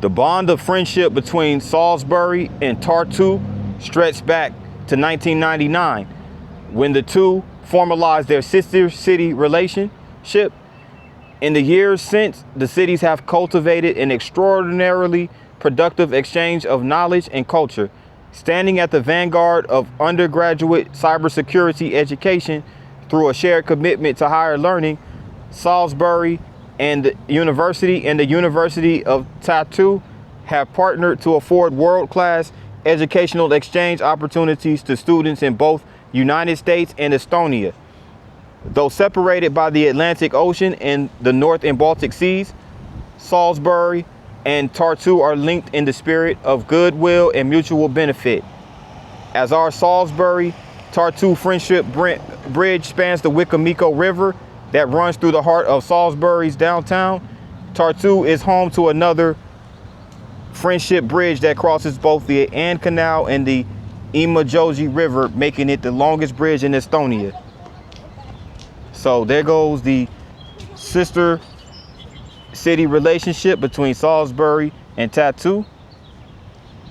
The bond of friendship between Salisbury and Tartu stretched back to 1999, when the two formalized their sister city relationship. In the years since, the cities have cultivated an extraordinarily productive exchange of knowledge and culture. Standing at the vanguard of undergraduate cybersecurity education through a shared commitment to higher learning, Salisbury and the University of Tartu have partnered to afford world-class educational exchange opportunities to students in both United States and Estonia. Though separated by the Atlantic Ocean and the North and Baltic Seas, Salisbury and Tartu are linked in the spirit of goodwill and mutual benefit. As our Salisbury-Tartu friendship bridge spans the Wicomico River that runs through the heart of Salisbury's downtown, Tartu is home to another friendship bridge that crosses both the Ann Canal and the Wicomico River, making it the longest bridge in Estonia. So there goes the sister city relationship between Salisbury and Tartu,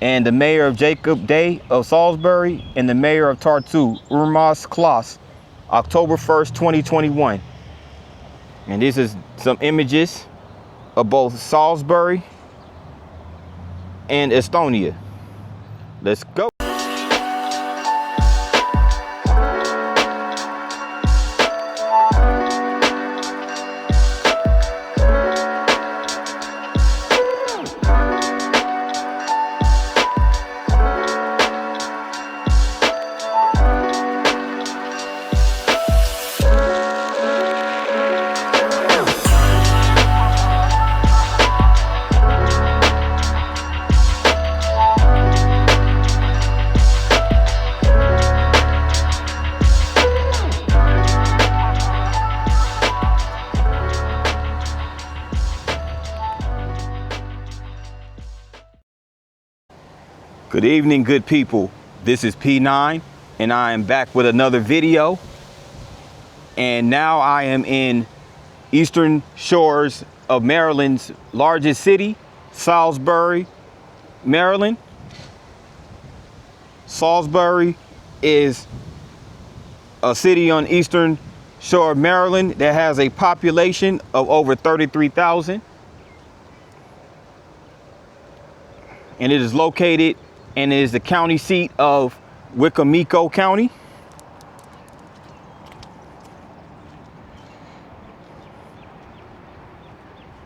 and the mayor of Jacob Day of Salisbury and the mayor of Tartu, Urmas Klaas, October 1st, 2021. And this is some images of both Salisbury and Estonia. Let's go. Good evening, good people. This is P9 and I am back with another video. And now I am in eastern shores of Maryland's largest city, Salisbury, Maryland. Salisbury is a city on eastern shore of Maryland that has a population of over 33,000. And it is located and it is the county seat of Wicomico County.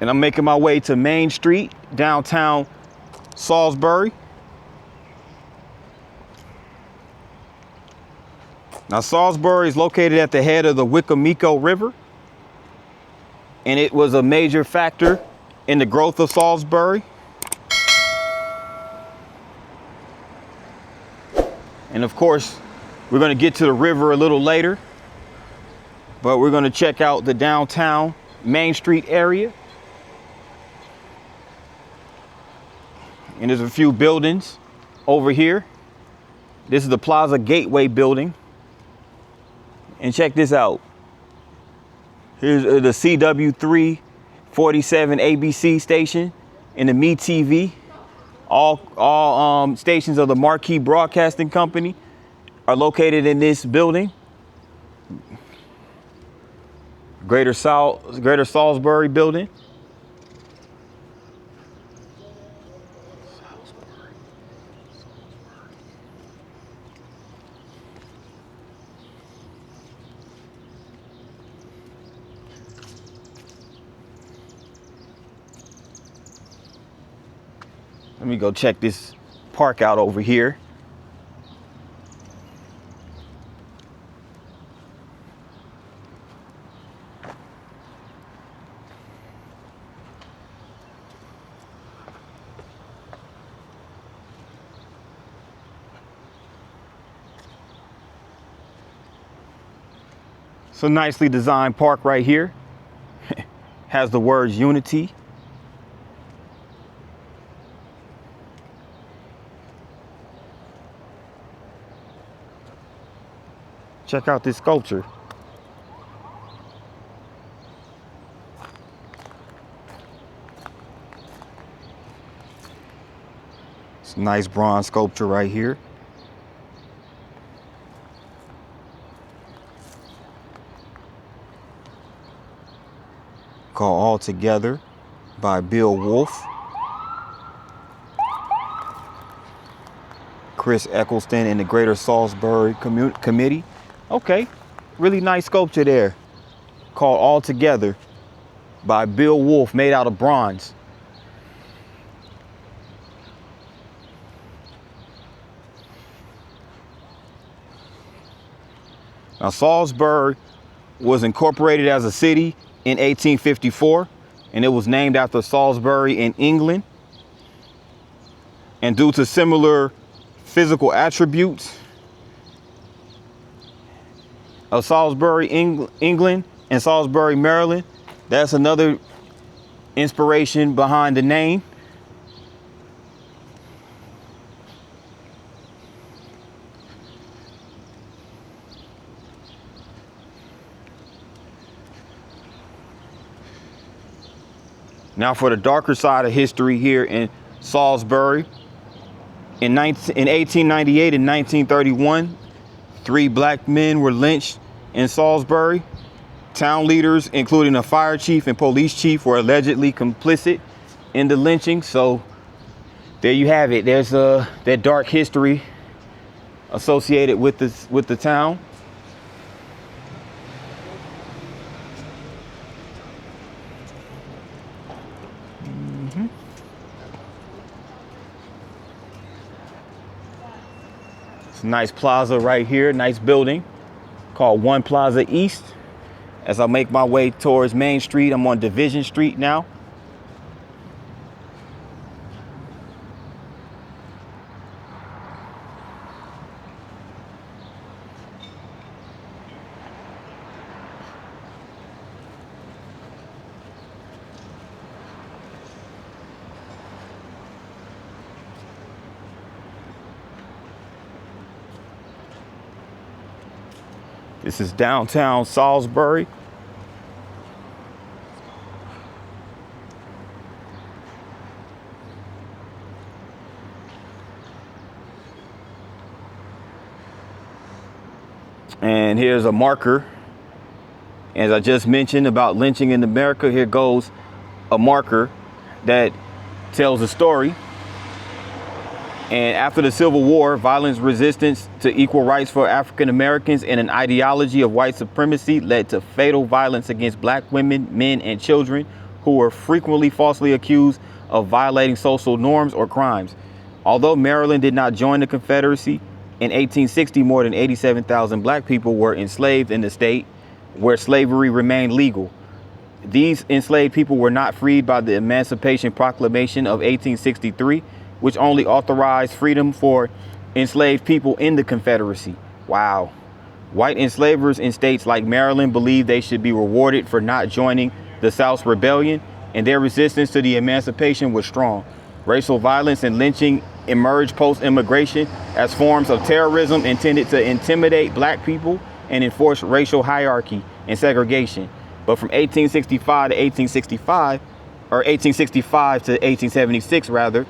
And I'm making my way to Main Street, downtown Salisbury. Now, Salisbury is located at the head of the Wicomico River, and it was a major factor in the growth of Salisbury. And of course, we're going to get to the river a little later, but we're going to check out the downtown Main Street area. And there's a few buildings over here. This is the Plaza Gateway building. And check this out. Here's the CW347 ABC station and the MeTV. All stations of the Marquee Broadcasting Company are located in this building. Greater Salisbury building. Let me go check this park out over here. It's a nicely designed park right here. Has the words unity. Check out this sculpture. It's a nice bronze sculpture right here. Called All Together by Bill Wolfe. Chris Eccleston and the Greater Salisbury Committee. Okay, really nice sculpture there. Called All Together by Bill Wolfe, made out of bronze. Now, Salisbury was incorporated as a city in 1854, and it was named after Salisbury in England. And due to similar physical attributes of Salisbury, England, and Salisbury, Maryland, that's another inspiration behind the name. Now for the darker side of history here in Salisbury, in 1898 and 1931, 3 black men were lynched in Salisbury. Town leaders, including a fire chief and police chief, were allegedly complicit in the lynching. So there you have it. There's that dark history associated with the town. It's a nice plaza right here, nice building called One Plaza East. As I make my way towards Main Street, I'm on Division Street now. This is downtown Salisbury. And here's a marker. As I just mentioned about lynching in America, here goes a marker that tells a story. And after the Civil War, violent resistance to equal rights for African Americans and an ideology of white supremacy led to fatal violence against black women, men, and children who were frequently falsely accused of violating social norms or crimes. Although Maryland did not join the Confederacy, in 1860, more than 87,000 black people were enslaved in the state where slavery remained legal. These enslaved people were not freed by the Emancipation Proclamation of 1863, which only authorized freedom for enslaved people in the Confederacy. Wow. White enslavers in states like Maryland believed they should be rewarded for not joining the South's rebellion, and their resistance to the emancipation was strong. Racial violence and lynching emerged post-immigration as forms of terrorism intended to intimidate black people and enforce racial hierarchy and segregation. But from 1865 to 1865, or 1865 to 1876 rather,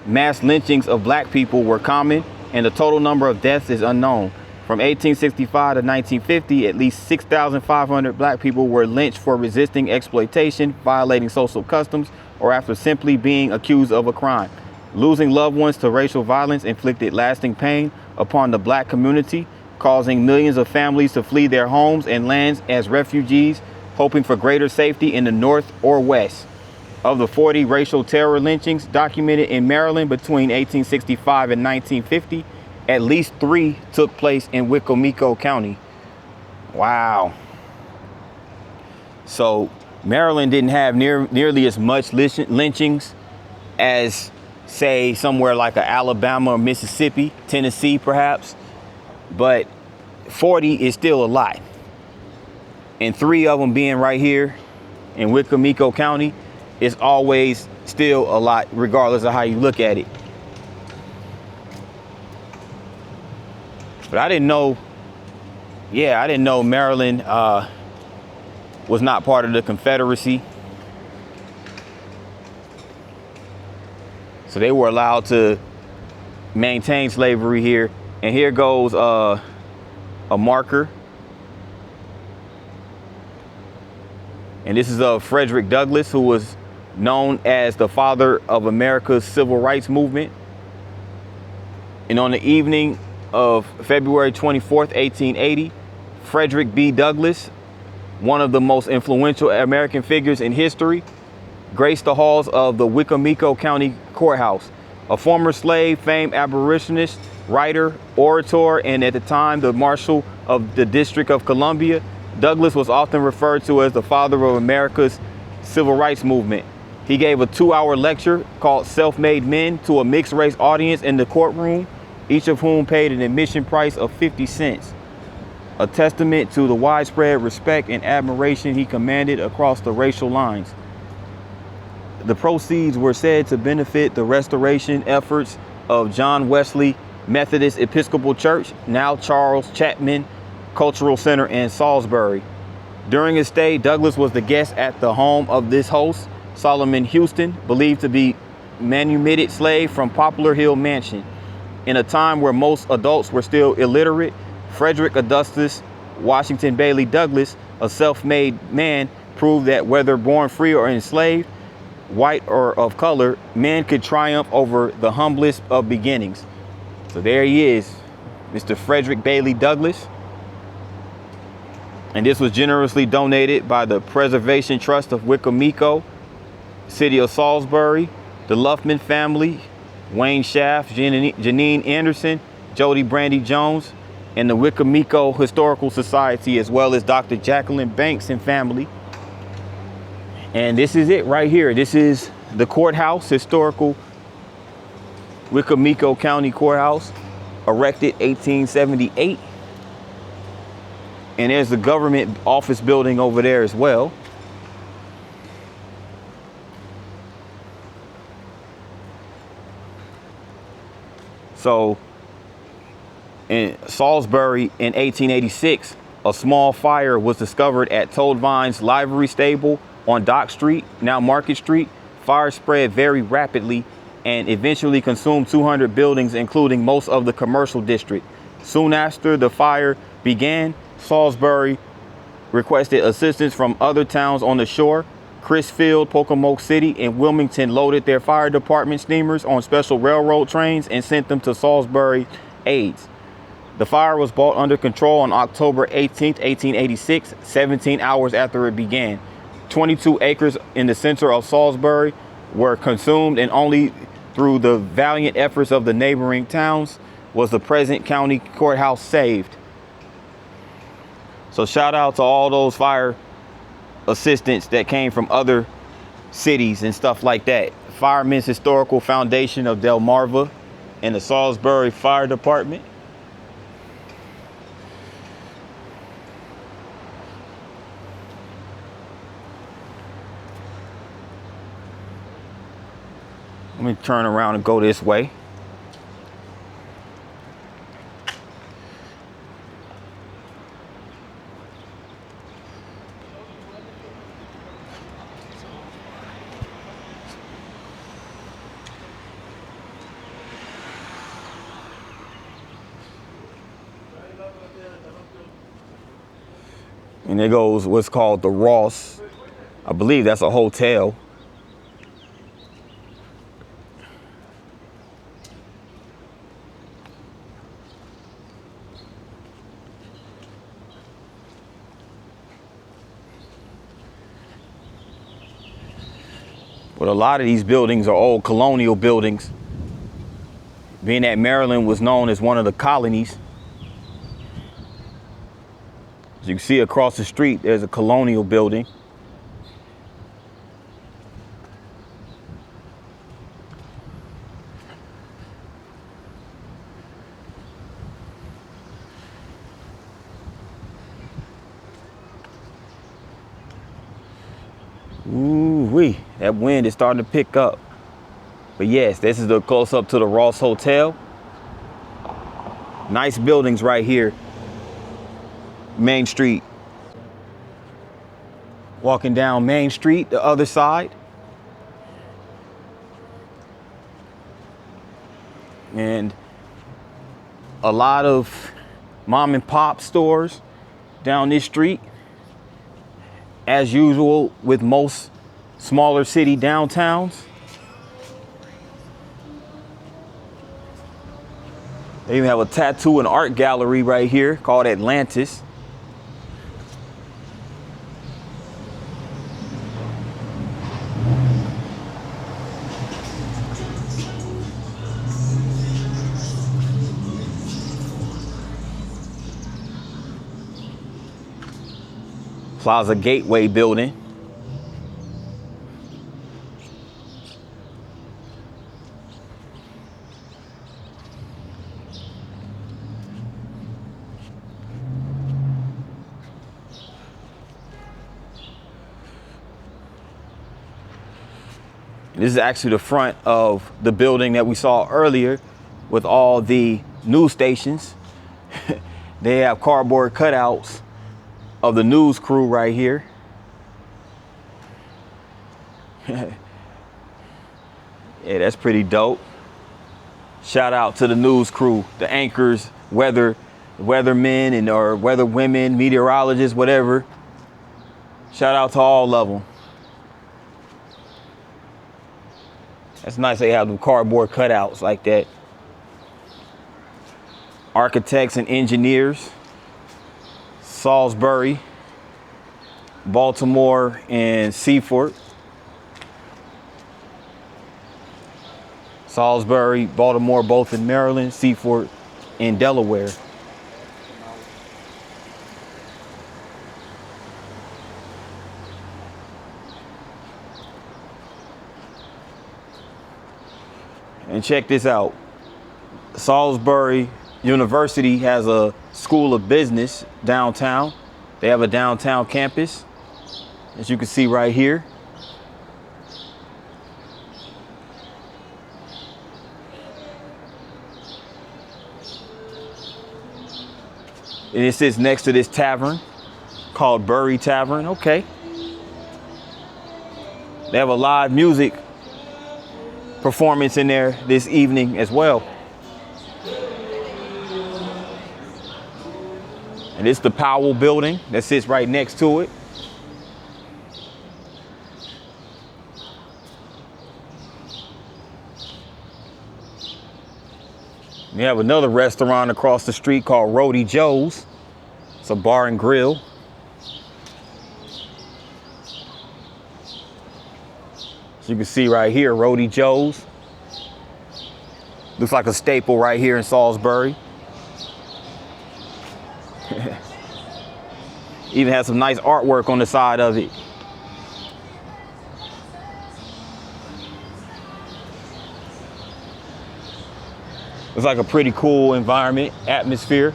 mass lynchings of black people were common, and the total number of deaths is unknown. From 1865 to 1950, at least 6,500 black people were lynched for resisting exploitation, violating social customs, or after simply being accused of a crime. Losing loved ones to racial violence inflicted lasting pain upon the black community, causing millions of families to flee their homes and lands as refugees, hoping for greater safety in the North or West. Of the 40 racial terror lynchings documented in Maryland between 1865 and 1950, at least 3 took place in Wicomico County. Wow. So Maryland didn't have nearly as much lynchings as, say, somewhere like Alabama or Mississippi, Tennessee perhaps, but 40 is still a lot. And 3 of them being right here in Wicomico County is always still a lot, regardless of how you look at it. But I didn't know Maryland was not part of the Confederacy. So they were allowed to maintained slavery here. And here goes a marker. And this is Frederick Douglass, who was known as the father of America's civil rights movement. And on the evening of February 24th, 1880, Frederick B. Douglass, one of the most influential American figures in history, graced the halls of the Wicomico County Courthouse. A former slave, famed abolitionist, writer, orator, and at the time the Marshal of the District of Columbia, Douglass was often referred to as the father of America's civil rights movement. He gave a 2-hour lecture called Self-Made Men to a mixed-race audience in the courtroom, each of whom paid an admission price of 50 cents, a testament to the widespread respect and admiration he commanded across the racial lines. The proceeds were said to benefit the restoration efforts of John Wesley Methodist Episcopal Church, now Charles Chapman Cultural Center in Salisbury. During his stay, Douglass was the guest at the home of this host, Solomon Houston, believed to be manumitted slave from Poplar Hill Mansion. In a time where most adults were still illiterate, Frederick Augustus Washington Bailey Douglass, a self-made man, proved that whether born free or enslaved, white or of color, man could triumph over the humblest of beginnings. So there he is, Mr. Frederick Bailey Douglass. And this was generously donated by the Preservation Trust of Wicomico, City of Salisbury, the Luffman family, Wayne Schaff, Janine Anderson, Jody Brandy Jones, and the Wicomico Historical Society, as well as Dr. Jacqueline Banks and family. And this is it right here. This is the courthouse, historical Wicomico County Courthouse, erected 1878. And there's the government office building over there as well. So in Salisbury in 1886, a small fire was discovered at Toadvine's livery stable on Dock Street, now Market Street. Fire spread very rapidly and eventually consumed 200 buildings, including most of the commercial district. Soon after the fire began, Salisbury requested assistance from other towns on the shore. Crisfield, Pocomoke City, and Wilmington loaded their fire department steamers on special railroad trains and sent them to Salisbury aids. The fire was brought under control on October 18, 1886, 17 hours after it began. 22 acres in the center of Salisbury were consumed, and only through the valiant efforts of the neighboring towns was the present county courthouse saved. So shout out to all those fire assistants that came from other cities and stuff like that. Firemen's Historical Foundation of Delmarva and the Salisbury Fire Department. Let me turn around and go this way. And there goes what's called the Ross. I believe that's a hotel. But a lot of these buildings are old colonial buildings, being that Maryland was known as one of the colonies. As you can see across the street, there's a colonial building. Ooh-wee, that wind is starting to pick up. But yes, this is the close-up to the Ross Hotel. Nice buildings right here. Main Street. Walking down Main Street, the other side. And a lot of mom and pop stores down this street, as usual with most smaller city downtowns. They even have a tattoo and art gallery right here called Atlantis. Plaza Gateway building. This is actually the front of the building that we saw earlier with all the news stations. They have cardboard cutouts of the news crew right here. Yeah, that's pretty dope. Shout out to the news crew, the anchors, weathermen and or weather women, meteorologists, whatever. Shout out to all of them. That's nice they have the cardboard cutouts like that. Architects and engineers, Salisbury, Baltimore, and Seaford. Salisbury, Baltimore, both in Maryland, Seaford in Delaware. And check this out. Salisbury University has a school of business downtown. They have a downtown campus, as you can see right here. And it sits next to this tavern called Bury Tavern. Okay. They have a live music performance in there this evening as well. And it's the Powell building that sits right next to it. We have another restaurant across the street called Roadie Joe's. It's a bar and grill. As you can see right here, Roadie Joe's. Looks like a staple right here in Salisbury. Even has some nice artwork on the side of it. It's like a pretty cool environment, atmosphere.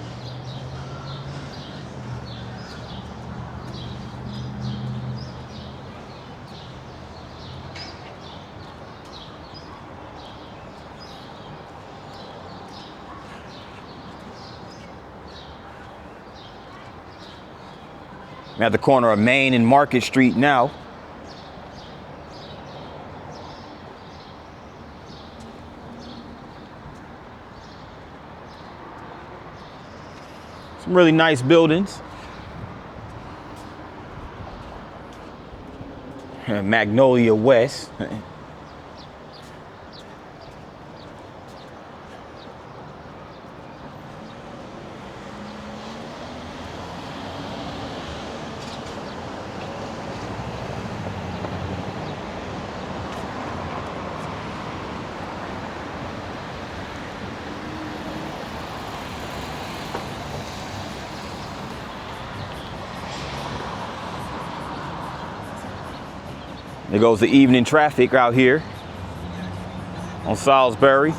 I'm at the corner of Main and Market Street now. Some really nice buildings. Magnolia West. There goes the evening traffic out here on Salisbury.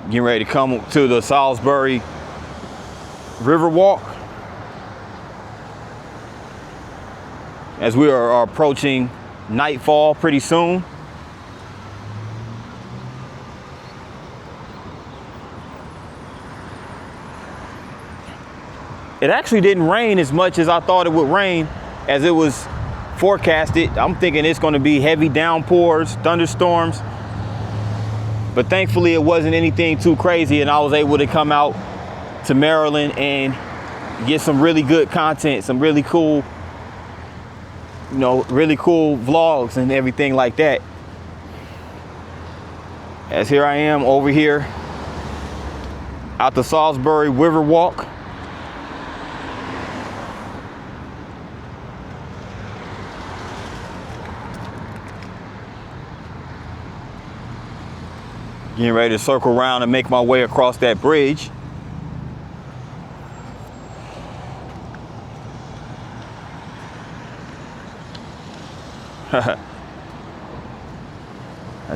Getting ready to come to the Salisbury River Walk. as we are approaching nightfall pretty soon. It actually didn't rain as much as I thought it would rain as it was forecasted. I'm thinking it's going to be heavy downpours, thunderstorms. But thankfully it wasn't anything too crazy, and I was able to come out to Maryland and get some really good content, some really cool, really cool vlogs and everything like that. As here I am over here out the Salisbury River Walk. Getting ready to circle around and make my way across that bridge.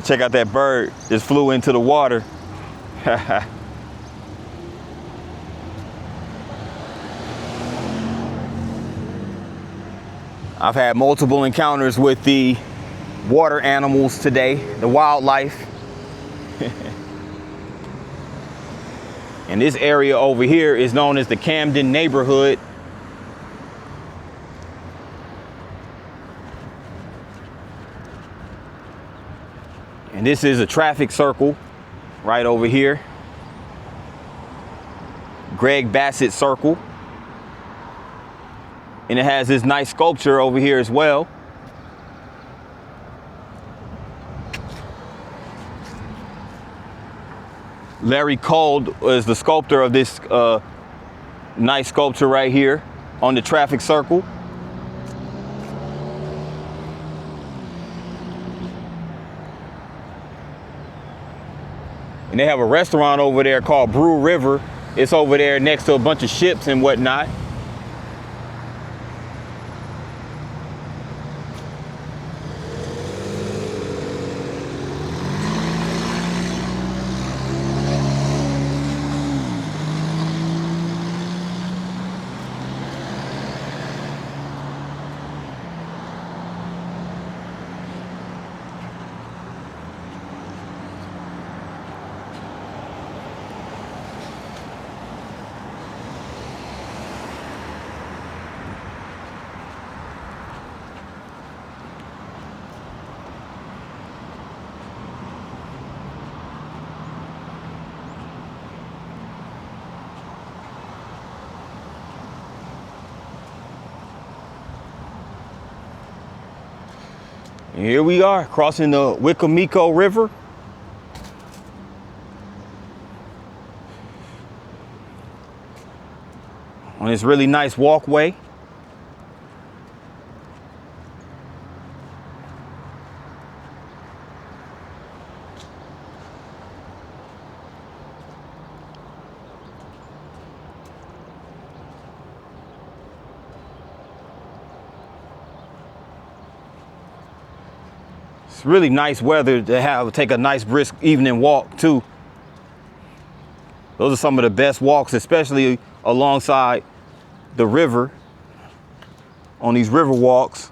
Check out that bird, just flew into the water. I've had multiple encounters with the water animals today, the wildlife. And this area over here is known as the Camden neighborhood. And this is a traffic circle right over here. Greg Bassett Circle. And it has this nice sculpture over here as well. Larry Cole is the sculptor of this nice sculpture right here on the traffic circle. And they have a restaurant over there called Brew River. It's over there next to a bunch of ships and whatnot. And here we are crossing the Wicomico River. On this really nice walkway. It's really nice weather to take a nice brisk evening walk too. Those are some of the best walks, especially alongside the river, on these river walks.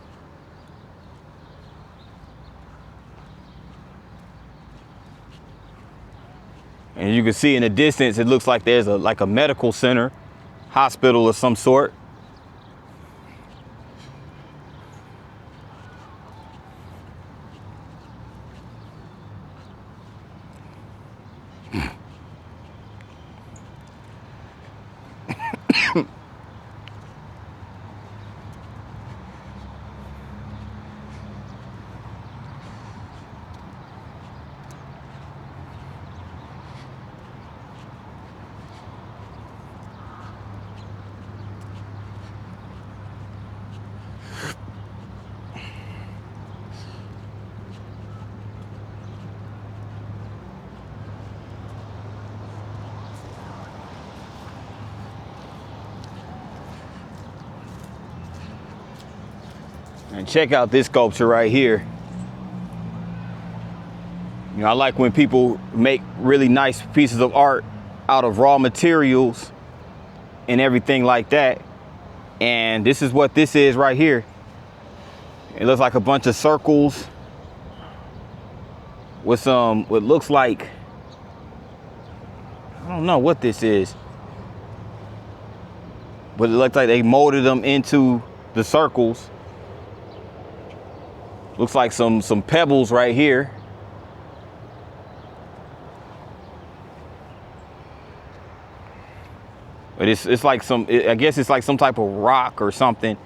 And you can see in the distance, it looks like there's like a medical center, hospital of some sort. And check out this sculpture right here. You know, I like when people make really nice pieces of art out of raw materials and everything like that. And this is what this is right here. It looks like a bunch of circles with some, what looks like, I don't know what this is, but it looks like they molded them into the circles. Looks like some pebbles right here. But it's like some, I guess it's like some type of rock or something.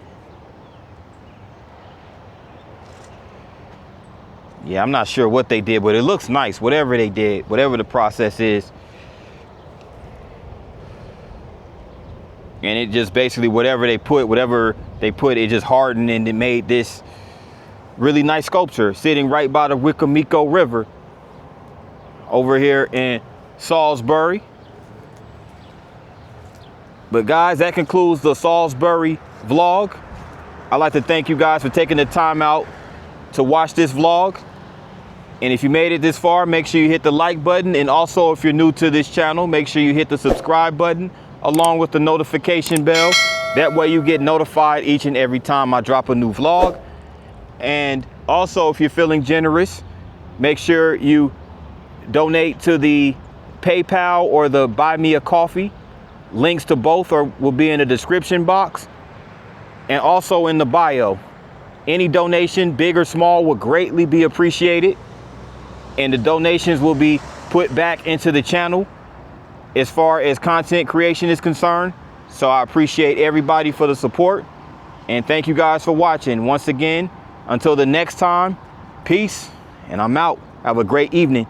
Yeah, I'm not sure what they did, but it looks nice, whatever they did, whatever the process is. And it just basically, whatever they put, it just hardened and it made this really nice sculpture sitting right by the Wicomico River over here in Salisbury. But guys, that concludes the Salisbury vlog. I'd like to thank you guys for taking the time out to watch this vlog. And if you made it this far, make sure you hit the like button. And also, if you're new to this channel, make sure you hit the subscribe button along with the notification bell. That way you get notified each and every time I drop a new vlog. And also, if you're feeling generous, make sure you donate to the PayPal or the Buy Me a Coffee. Links to both will be in the description box and also in the bio. Any donation, big or small, would greatly be appreciated. And the donations will be put back into the channel as far as content creation is concerned. So I appreciate everybody for the support. And thank you guys for watching. Once again, until the next time, peace, and I'm out. Have a great evening.